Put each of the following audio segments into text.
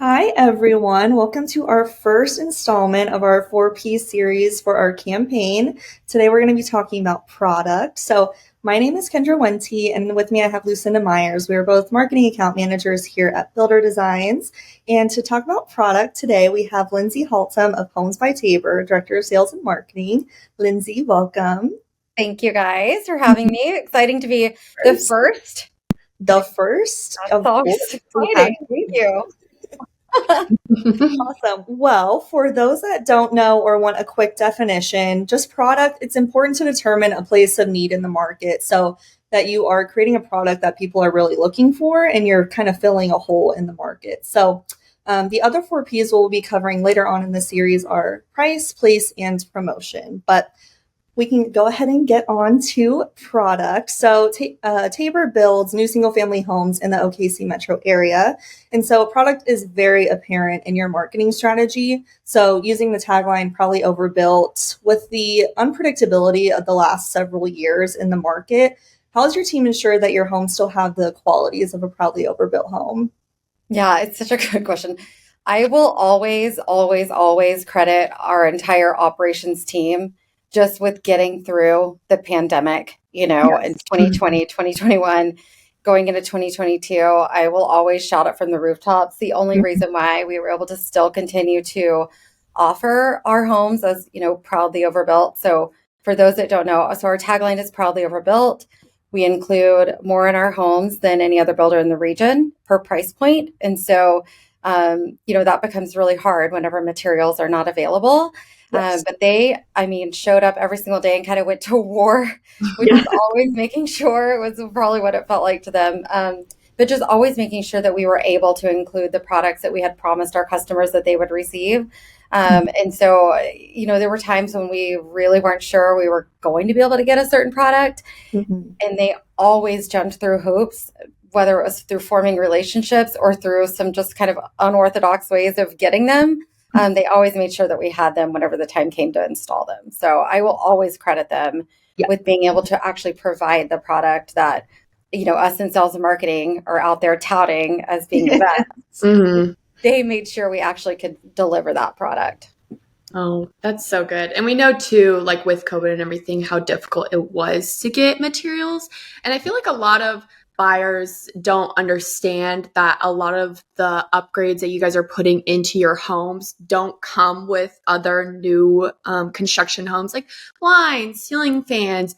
Hi, everyone. Welcome to our first installment of our four-piece series for our campaign. Today, we're going to be talking about product. So, my name is Kendra Wendte, and with me, I have Lucinda Myers. We are both marketing account managers here at Builder Designs. And to talk about product today, we have Lindsay Haltom of Homes by Tabor, Director of Sales and Marketing. Lindsay, welcome. Thank you guys for having me. Exciting to be the First, first. the first, That's of always course, we have exciting. Thank you. Awesome. Well, for those that don't know or want a quick definition, just product, it's important to determine a place of need in the market so that you are creating a product that people are really looking for and you're kind of filling a hole in the market. So, the other four P's we'll be covering later on in the series are price, place, and promotion. But we can go ahead and get on to product. So Tabor builds new single family homes in the OKC metro area. And so product is very apparent in your marketing strategy. So using the tagline probably overbuilt with the unpredictability of the last several years in the market, how does your team ensure that your homes still have the qualities of a proudly overbuilt home? Yeah, it's such a good question. I will always credit our entire operations team just with getting through the pandemic, in Yes. 2020, 2021, going into 2022. I will always shout it from the rooftops. The only reason why we were able to still continue to offer our homes as, proudly overbuilt. So for those that don't know, so our tagline is proudly overbuilt. We include more in our homes than any other builder in the region per price point. And so, that becomes really hard whenever materials are not available. Yes. But showed up every single day and kind of went to war with Yeah. just always making sure it was probably what it felt like to them. But just always making sure that we were able to include the products that we had promised our customers that they would receive. And so, there were times when we really weren't sure we were going to be able to get a certain product, Mhm. and they always jumped through hoops, whether it was through forming relationships or through some just kind of unorthodox ways of getting them. They always made sure that we had them whenever the time came to install them. So I will always credit them Yeah. with being able to actually provide the product that, us in sales and marketing are out there touting as being the best. hmm They made sure we actually could deliver that product. Oh, that's so good. And we know too, like with COVID and everything, how difficult it was to get materials. And I feel like a lot of buyers don't understand that a lot of the upgrades that you guys are putting into your homes don't come with other new construction homes like blinds, ceiling fans,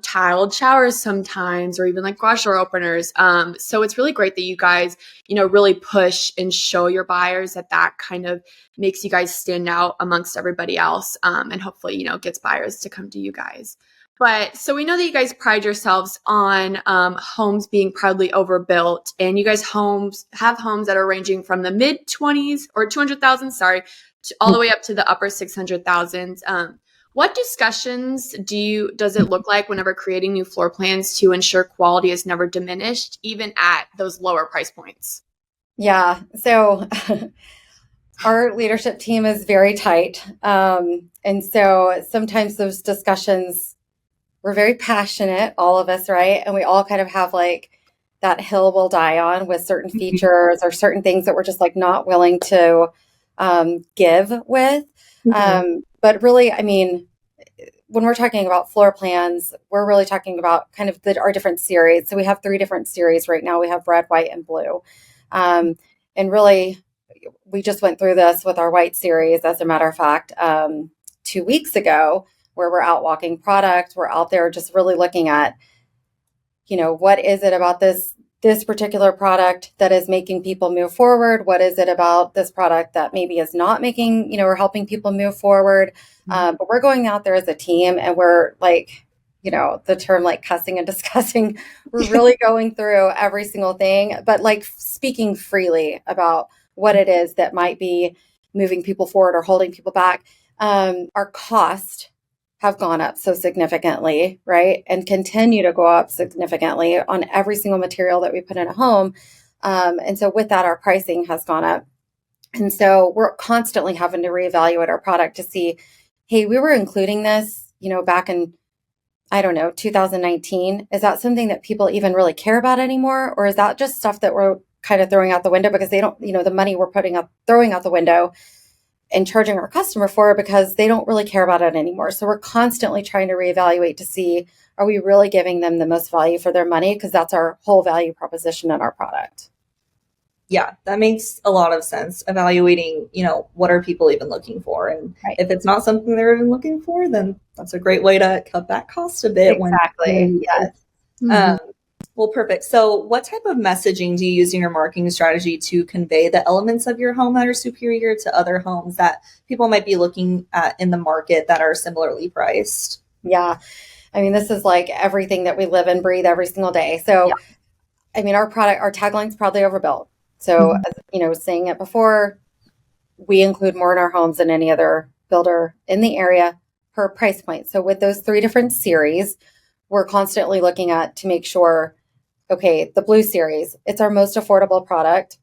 tiled showers sometimes, or even like garage door openers. So it's really great that you guys, really push and show your buyers that kind of makes you guys stand out amongst everybody else, and hopefully, gets buyers to come to you guys. But so we know that you guys pride yourselves on homes being proudly overbuilt, and you guys have homes that are ranging from the mid 20s or 200,000, sorry, all the way up to the upper 600,000s. What discussions does it look like whenever creating new floor plans to ensure quality is never diminished, even at those lower price points? Yeah. So our leadership team is very tight. And so sometimes those discussions, we're very passionate, all of us, right? And we all kind of have like that hill we'll die on with certain features or certain things that we're just like not willing to give with. But really, when we're talking about floor plans, we're really talking about kind of our different series. So we have 3 different series right now. We have red, white, and blue. And really, we just went through this with our white series, as a matter of fact, 2 weeks ago, where we're out walking product. We're out there just really looking at, what is it about this particular product that is making people move forward? What is it about this product that maybe is not making, or helping people move forward? But we're going out there as a team, and we're like, the term like cussing and discussing, we're really going through every single thing, but like speaking freely about what it is that might be moving people forward or holding people back. Our cost have gone up so significantly, right? And continue to go up significantly on every single material that we put in a home. And so with that, our pricing has gone up. And so we're constantly having to reevaluate our product to see, hey, we were including this, back in, I don't know, 2019. Is that something that people even really care about anymore? Or is that just stuff that we're kind of throwing out the window because they don't, the money we're throwing out the window and charging our customer for it because they don't really care about it anymore. So we're constantly trying to reevaluate to see, are we really giving them the most value for their money? Because that's our whole value proposition in our product. Yeah, that makes a lot of sense. Evaluating, what are people even looking for? And if it's not something they're even looking for, then that's a great way to cut that cost a bit. Exactly. Yes. Well, perfect. So what type of messaging do you use in your marketing strategy to convey the elements of your home that are superior to other homes that people might be looking at in the market that are similarly priced? Yeah. I mean, this is like everything that we live and breathe every single day. So, I mean, our tagline's probably overbuilt. So, as, saying it before, we include more in our homes than any other builder in the area per price point. So with those 3 different series, we're constantly looking at to make sure, okay, the blue series, it's our most affordable product.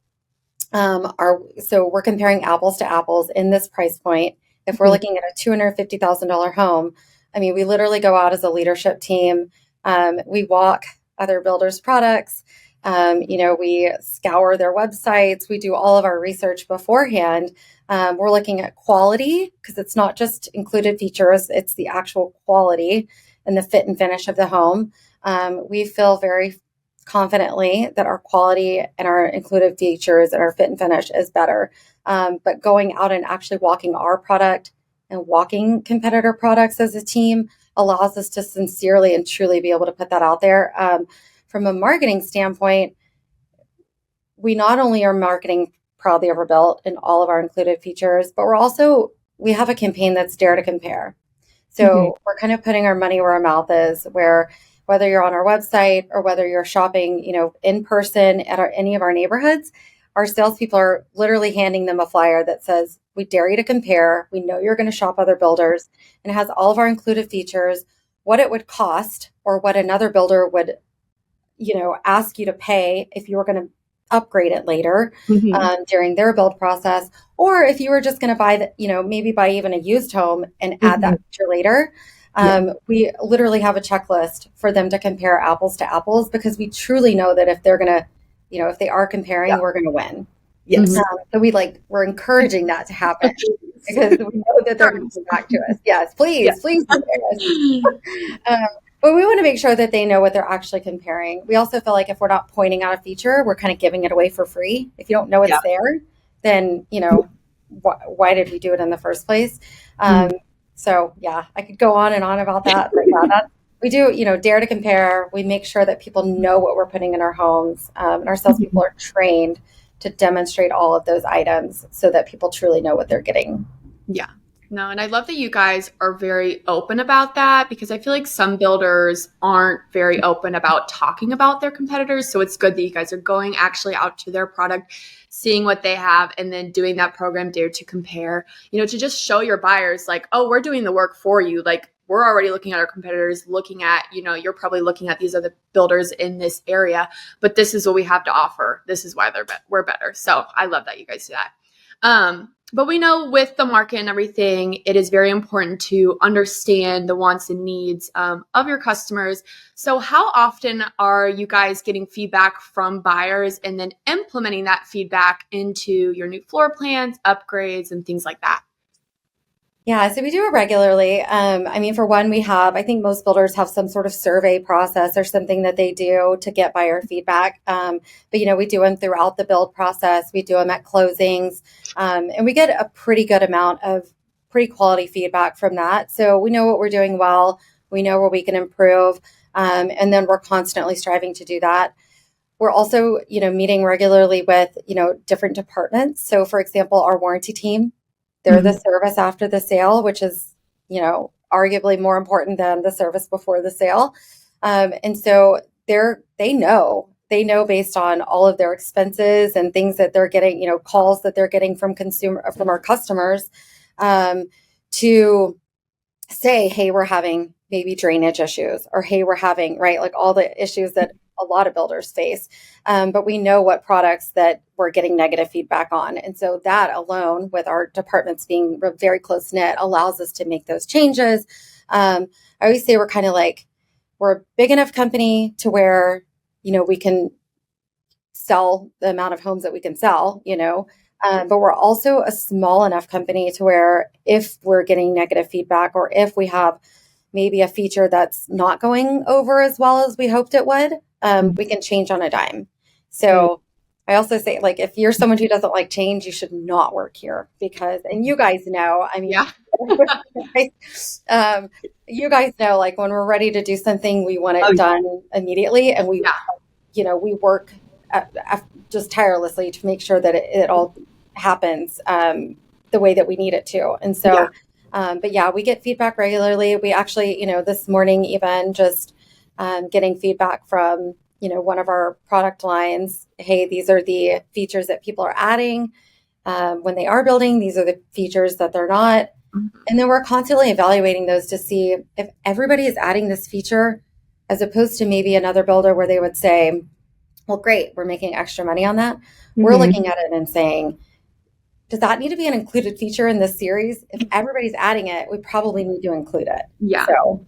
So we're comparing apples to apples in this price point. If we're looking at a $250,000 home, I mean, we literally go out as a leadership team. We walk other builders' products. We scour their websites. We do all of our research beforehand. We're looking at quality because it's not just included features, it's the actual quality and the fit and finish of the home. We feel very confidently that our quality and our included features and our fit and finish is better. But going out and actually walking our product and walking competitor products as a team allows us to sincerely and truly be able to put that out there. From a marketing standpoint, we not only are marketing Proudly Overbuilt in all of our included features, but we have a campaign that's Dare to Compare. So we're kind of putting our money where our mouth is, where whether you're on our website or whether you're shopping, in person at any of our neighborhoods, our salespeople are literally handing them a flyer that says, we dare you to compare. We know you're going to shop other builders, and it has all of our included features, what it would cost or what another builder would, ask you to pay if you were going to upgrade it later during their build process, or if you were just going to buy maybe buy even a used home and add that feature later. We literally have a checklist for them to compare apples to apples because we truly know that if they're going to, if they are comparing, we're going to win. Yes. So we're encouraging that to happen because we know that they're going to come back to us. Yes, please compare us. But we want to make sure that they know what they're actually comparing. We also feel like if we're not pointing out a feature, we're kind of giving it away for free. If you don't know it's there, then, why did we do it in the first place? So I could go on and on about that, but we do, Dare to Compare. We make sure that people know what we're putting in our homes, and our salespeople are trained to demonstrate all of those items so that people truly know what they're getting. Yeah. No, and I love that you guys are very open about that because I feel like some builders aren't very open about talking about their competitors. So it's good that you guys are going actually out to their product, seeing what they have, and then doing that program Dare to Compare, to just show your buyers like, oh, we're doing the work for you. Like we're already looking at our competitors, looking at, you're probably looking at these other builders in this area, but this is what we have to offer. This is why we're better. So I love that you guys do that. But we know with the market and everything, it is very important to understand the wants and needs of your customers. So how often are you guys getting feedback from buyers and then implementing that feedback into your new floor plans, upgrades, and things like that? Yeah, so we do it regularly. For one, I think most builders have some sort of survey process or something that they do to get buyer feedback. But, we do them throughout the build process. We do them at closings. And we get a pretty good amount of pretty quality feedback from that. So we know what we're doing well. We know where we can improve. And then we're constantly striving to do that. We're also, meeting regularly with, different departments. So, for example, our warranty team. They're the service after the sale, which is, arguably more important than the service before the sale. And so they know based on all of their expenses and things that they're getting, calls that they're getting from our customers, to say, hey, we're having maybe drainage issues, or hey, we're having, like all the issues that a lot of builders face. But we know what products that we're getting negative feedback on. And so that alone, with our departments being very close knit, allows us to make those changes. I always say we're a big enough company to where, we can sell the amount of homes that we can sell, but we're also a small enough company to where if we're getting negative feedback or if we have maybe a feature that's not going over as well as we hoped it would, we can change on a dime. So I also say, like, if you're someone who doesn't like change, you should not work here because, and you guys know, I mean, Yeah. you guys know, like when we're ready to do something, we want it done immediately. And we, we work just tirelessly to make sure that it all happens the way that we need it to. And so, but yeah, we get feedback regularly. We actually, this morning, even just getting feedback from, one of our product lines. Hey, these are the features that people are adding when they are building. These are the features that they're not. And then we're constantly evaluating those to see if everybody is adding this feature, as opposed to maybe another builder where they would say, well, great, we're making extra money on that. We're looking at it and saying, does that need to be an included feature in this series? If everybody's adding it, we probably need to include it. Yeah. So,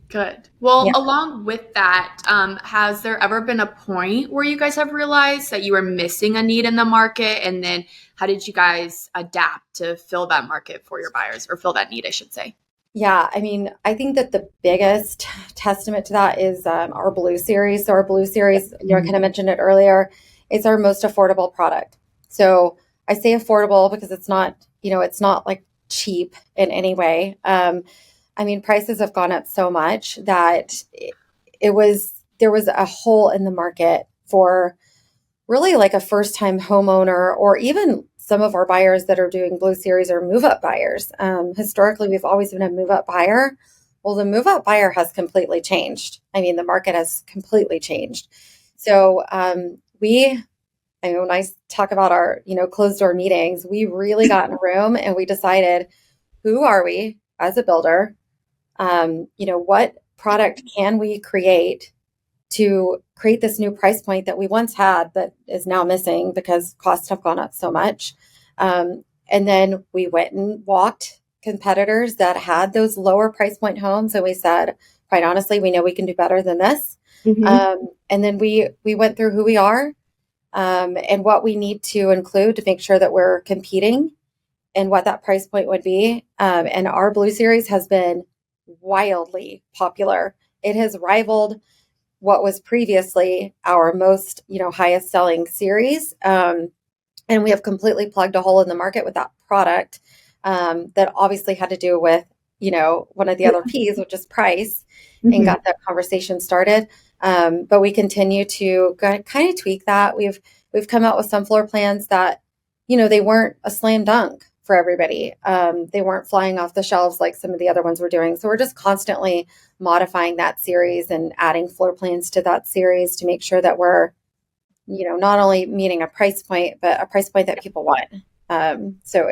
good. Well, along with that, has there ever been a point where you guys have realized that you were missing a need in the market? And then how did you guys adapt to fill that market for your buyers, or fill that need, I should say? Yeah, I mean, I think that the biggest testament to that is our Blue Series. So our Blue Series, I kind of mentioned it earlier, it's our most affordable product. So I say affordable because it's not, it's not like cheap in any way. I mean, prices have gone up so much that there was a hole in the market for really like a first-time homeowner, or even some of our buyers that are doing Blue Series or move-up buyers. Historically, we've always been a move-up buyer. Well, the move-up buyer has completely changed. I mean, the market has completely changed. So when I talk about our, closed door meetings, we really got in a room and we decided, who are we as a builder? What product can we create to create this new price point that we once had that is now missing because costs have gone up so much. And then we went and walked competitors that had those lower price point homes. And we said, quite honestly, we know we can do better than this. And then we went through who we are and what we need to include to make sure that we're competing and what that price point would be. And our Blue Series has been wildly popular. It has rivaled what was previously our most, highest selling series. And we have completely plugged a hole in the market with that product that obviously had to do with, one of the other P's, which is price, and got that conversation started. But we continue to kind of tweak that. We've come out with some floor plans that, they weren't a slam dunk for everybody. They weren't flying off the shelves like some of the other ones we're doing. So we're just constantly modifying that series and adding floor plans to that series to make sure that we're, not only meeting a price point, but a price point that people want. So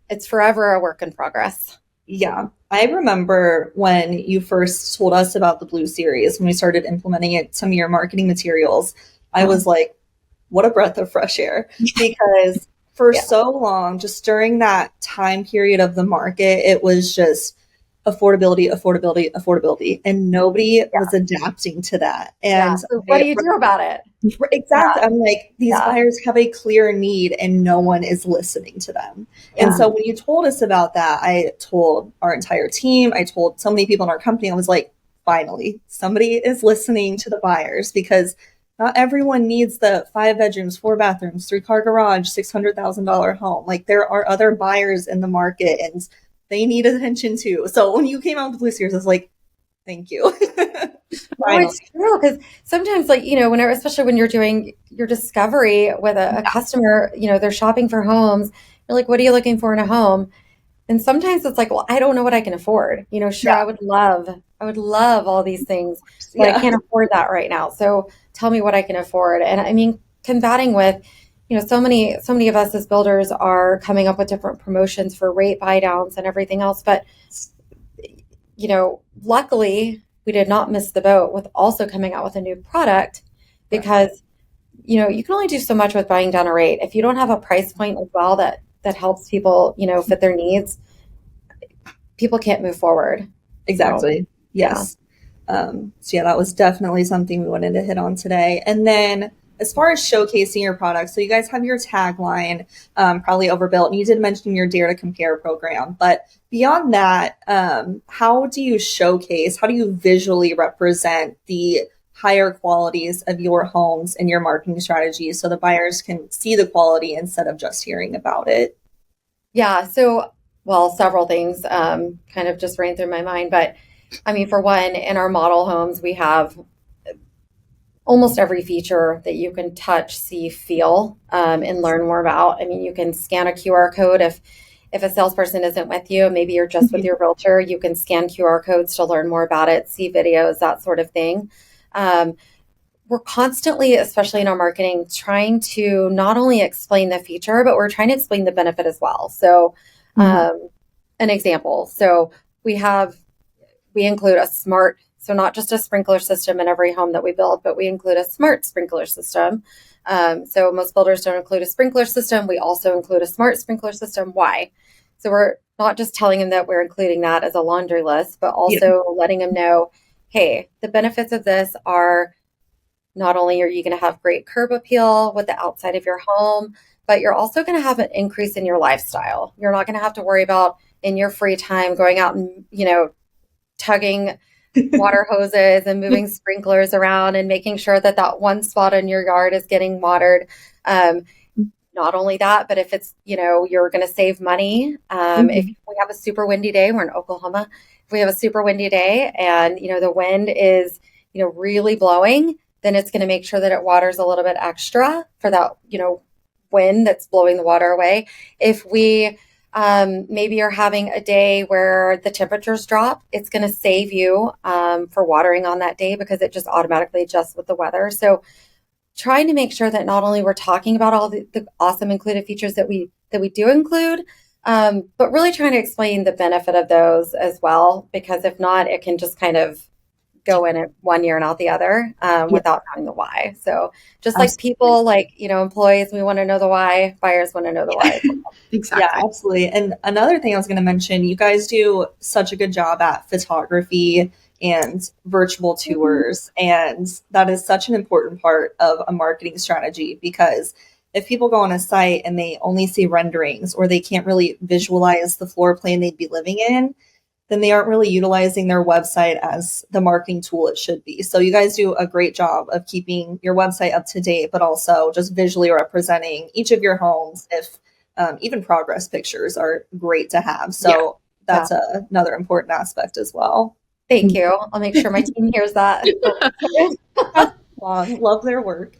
it's forever a work in progress. Yeah. I remember when you first told us about the Blue Series, when we started implementing it, some of your marketing materials, I was like, what a breath of fresh air, because for so long, just during that time period of the market, it was just affordability, and nobody was adapting to that. And so what do you do about it? Exactly. I'm like, these buyers have a clear need and no one is listening to them. And so when you told us about that, I told our entire team, I told so many people in our company, I was like, finally, somebody is listening to the buyers, because not everyone needs the 5 bedrooms, 4 bathrooms, 3-car garage, $600,000 home. Like, there are other buyers in the market and they need attention too. So when you came out with Blue Series, I was like, thank you. Well, it's true, because sometimes, like, especially when you're doing your discovery with a customer, they're shopping for homes. You're like, what are you looking for in a home? And sometimes it's like, well, I don't know what I can afford. Sure, I would love all these things, but I can't afford that right now. So tell me what I can afford. And I mean, combating with, so many of us as builders are coming up with different promotions for rate buy downs and everything else. But, luckily we did not miss the boat with also coming out with a new product, because, you can only do so much with buying down a rate. If you don't have a price point as well that helps people, fit their needs, people can't move forward. Exactly. Yes. So that was definitely something we wanted to hit on today. And then as far as showcasing your products, so you guys have your tagline, probably Overbuilt, and you did mention your Dare to Compare program. But beyond that, how do you showcase, how do you visually represent the higher qualities of your homes and your marketing strategies so the buyers can see the quality instead of just hearing about it? Yeah. So, well, several things kind of just ran through my mind. But I mean, for one, in our model homes, we have almost every feature that you can touch, see, feel, and learn more about. I mean, you can scan a QR code if a salesperson isn't with you, maybe you're just with your realtor, you can scan QR codes to learn more about it, see videos, that sort of thing. We're constantly, especially in our marketing, trying to not only explain the feature, but we're trying to explain the benefit as well. So, an example. So we include a smart, so not just a sprinkler system in every home that we build, but we include a smart sprinkler system. So most builders don't include a sprinkler system. We also include a smart sprinkler system. Why? So we're not just telling them that we're including that as a laundry list, but also letting them know, hey, the benefits of this are not only are you going to have great curb appeal with the outside of your home, but you're also going to have an increase in your lifestyle. You're not going to have to worry about in your free time going out and, tugging water hoses and moving sprinklers around and making sure that that one spot in your yard is getting watered. Not only that, but if it's, you're going to save money. If we have a super windy day, we're in Oklahoma. If we have a super windy day and, the wind is, really blowing, then it's going to make sure that it waters a little bit extra for that, wind that's blowing the water away. If we maybe are having a day where the temperatures drop, it's going to save you for watering on that day because it just automatically adjusts with the weather. So trying to make sure that not only we're talking about all the awesome included features that we do include, but really trying to explain the benefit of those as well, because if not, it can just kind of go in it one year and out the other without knowing the why. So just like people, like, employees, we want to know the why, buyers want to know the why. Exactly. Yeah, absolutely. And another thing I was going to mention, you guys do such a good job at photography and virtual tours. And that is such an important part of a marketing strategy, because if people go on a site and they only see renderings or they can't really visualize the floor plan they'd be living in, then they aren't really utilizing their website as the marketing tool it should be. So you guys do a great job of keeping your website up to date, but also just visually representing each of your homes. If even progress pictures are great to have. So that's another important aspect as well. Thank you. I'll make sure my team hears that. Love their work.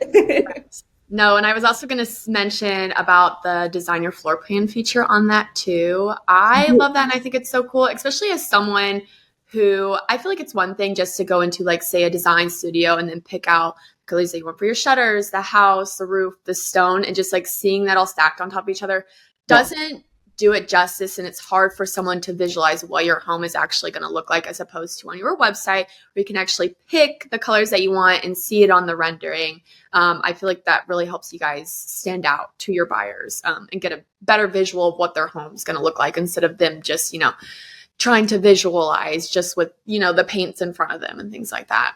No, and I was also going to mention about the design your floor plan feature on that too. I love that, and I think it's so cool, especially as someone who, I feel like it's one thing just to go into, like, say, a design studio and then pick out colors that you want for your shutters, the house, the roof, the stone, and just like seeing that all stacked on top of each other doesn't do it justice, and it's hard for someone to visualize what your home is actually going to look like, as opposed to on your website where you can actually pick the colors that you want and see it on the rendering. I feel like that really helps you guys stand out to your buyers and get a better visual of what their home is going to look like, instead of them just, trying to visualize just with, the paints in front of them and things like that.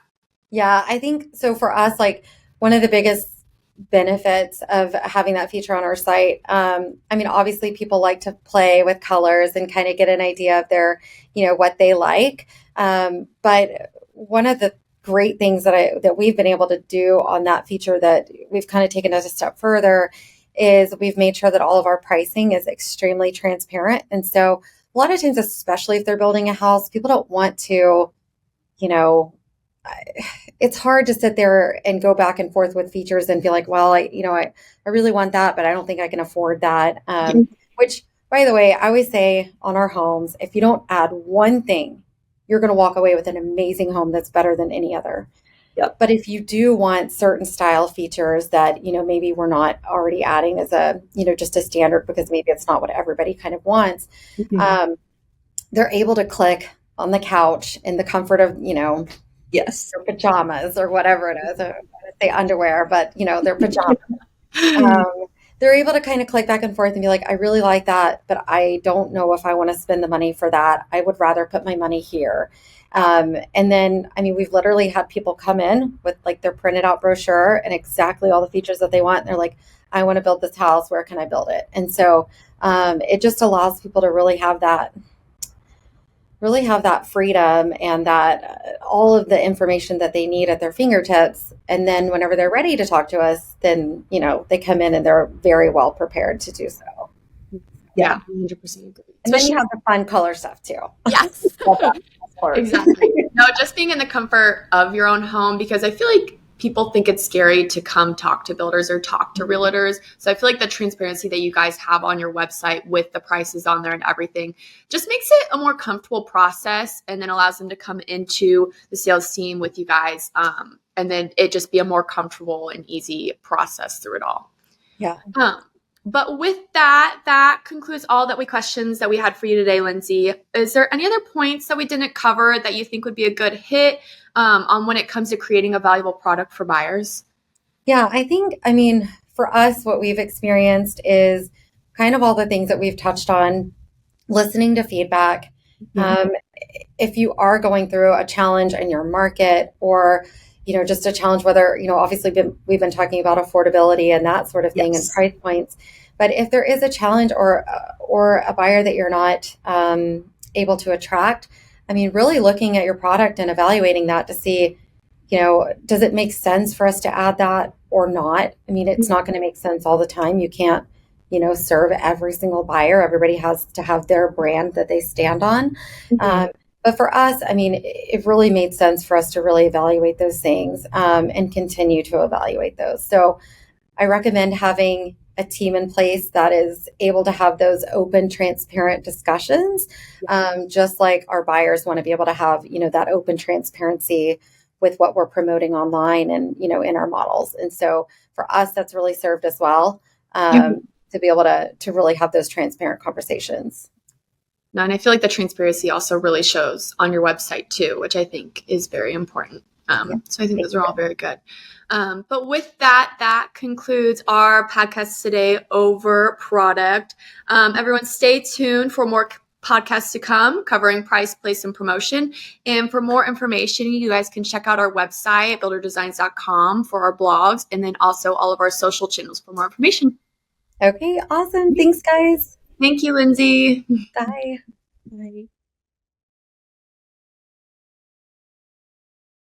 Yeah, I think so. For us, like, one of the biggest benefits of having that feature on our site, obviously people like to play with colors and kind of get an idea of their, what they like. But one of the great things that we've been able to do on that feature that we've kind of taken it a step further is we've made sure that all of our pricing is extremely transparent. And so a lot of times, especially if they're building a house, people don't want to, it's hard to sit there and go back and forth with features and feel like, well, I really want that, but I don't think I can afford that. Which, by the way, I always say on our homes, if you don't add one thing, you're going to walk away with an amazing home that's better than any other. Yep. But if you do want certain style features that, maybe we're not already adding as a, just a standard, because maybe it's not what everybody kind of wants, they're able to click on the couch in the comfort of, yes, their pajamas or whatever it is. I don't want to say underwear, but their pajamas. They're able to kind of click back and forth and be like, I really like that, but I don't know if I want to spend the money for that. I would rather put my money here. And then, I mean, we've literally had people come in with like their printed out brochure and exactly all the features that they want. And they're like, I want to build this house. Where can I build it? And so it just allows people to really have that freedom and that all of the information that they need at their fingertips. And then whenever they're ready to talk to us, then, they come in and they're very well prepared to do so. Yeah, 100% agree. And then you have the fun color stuff too. Yes. Exactly. No, just being in the comfort of your own home, because I feel like people think it's scary to come talk to builders or talk to realtors. So I feel like the transparency that you guys have on your website with the prices on there and everything just makes it a more comfortable process, and then allows them to come into the sales team with you guys. And then it just be a more comfortable and easy process through it all. Yeah. But with that concludes all that questions that we had for you today, Lindsay. Is there any other points that we didn't cover that you think would be a good hit on when it comes to creating a valuable product for buyers? Yeah, I mean, for us, what we've experienced is kind of all the things that we've touched on, listening to feedback. If you are going through a challenge in your market, or just a challenge, whether, obviously we've been talking about affordability and that sort of thing, and price points. But if there is a challenge or a buyer that you're not able to attract, I mean, really looking at your product and evaluating that to see, does it make sense for us to add that or not? I mean, it's not going to make sense all the time. You can't, serve every single buyer. Everybody has to have their brand that they stand on. But for us, I mean, it really made sense for us to really evaluate those things and continue to evaluate those. So I recommend having a team in place that is able to have those open, transparent discussions, just like our buyers want to be able to have, that open transparency with what we're promoting online and, in our models. And so for us, that's really served us well to be able to really have those transparent conversations. No, and I feel like the transparency also really shows on your website too, which I think is very important. So I think those are all very good. But with that concludes our podcast today over product. Everyone stay tuned for more podcasts to come covering price, place, and promotion. And for more information, you guys can check out our website, builderdesigns.com, for our blogs, and then also all of our social channels for more information. Okay, awesome. Thanks, guys. Thank you, Lindsay. Bye. Bye.